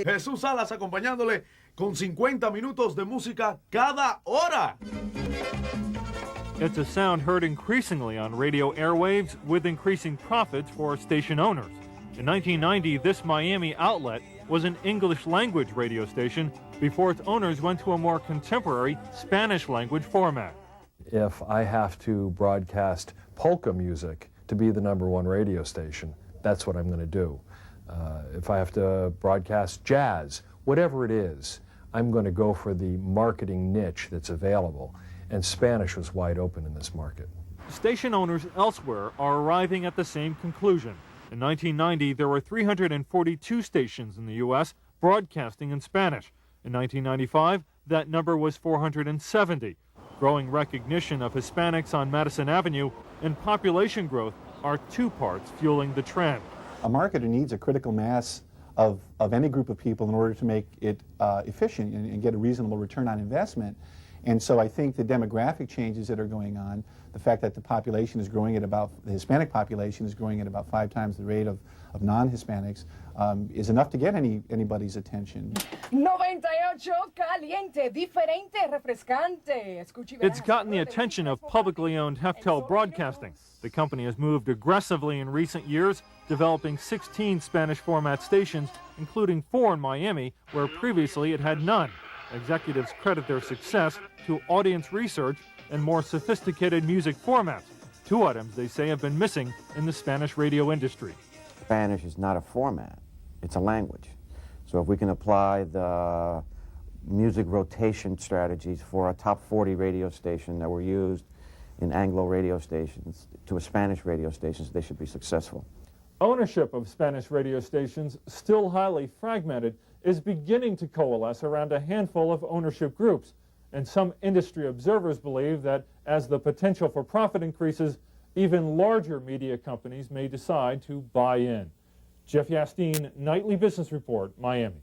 Jesús Salas acompañándole con 50 minutos de música cada hora. It's a sound heard increasingly on radio airwaves with increasing profits for station owners. In 1990, this Miami outlet was an English-language radio station before its owners went to a more contemporary Spanish-language format. If I have to broadcast polka music to be the #1 radio station, that's what I'm going to do. If I have to broadcast jazz, whatever it is, I'm going to go for the marketing niche that's available. And Spanish was wide open in this market. Station owners elsewhere are arriving at the same conclusion. In 1990, there were 342 stations in the U.S. broadcasting in Spanish. In 1995, that number was 470. Growing recognition of Hispanics on Madison Avenue and population growth are two parts fueling the trend. A marketer needs a critical mass of any group of people in order to make it efficient and get a reasonable return on investment. And so I think the demographic changes that are going on, the fact that the population is growing at about, the Hispanic population is growing at about 5 times the rate of non-Hispanics, is enough to get anybody's attention. 98 caliente, diferente, refrescante. It's gotten the attention of publicly owned Heftel Broadcasting. The company has moved aggressively in recent years, developing 16 Spanish format stations, including 4 in Miami, where previously it had none. Executives credit their success to audience research and more sophisticated music formats, 2 items they say have been missing in the Spanish radio industry. Spanish is not a format, it's a language. So if we can apply the music rotation strategies for a top 40 radio station that were used in Anglo radio stations to a Spanish radio stations, they should be successful. Ownership of Spanish radio stations, still highly fragmented, is beginning to coalesce around a handful of ownership groups. And some industry observers believe that as the potential for profit increases, even larger media companies may decide to buy in. Jeff Yastine, Nightly Business Report, Miami.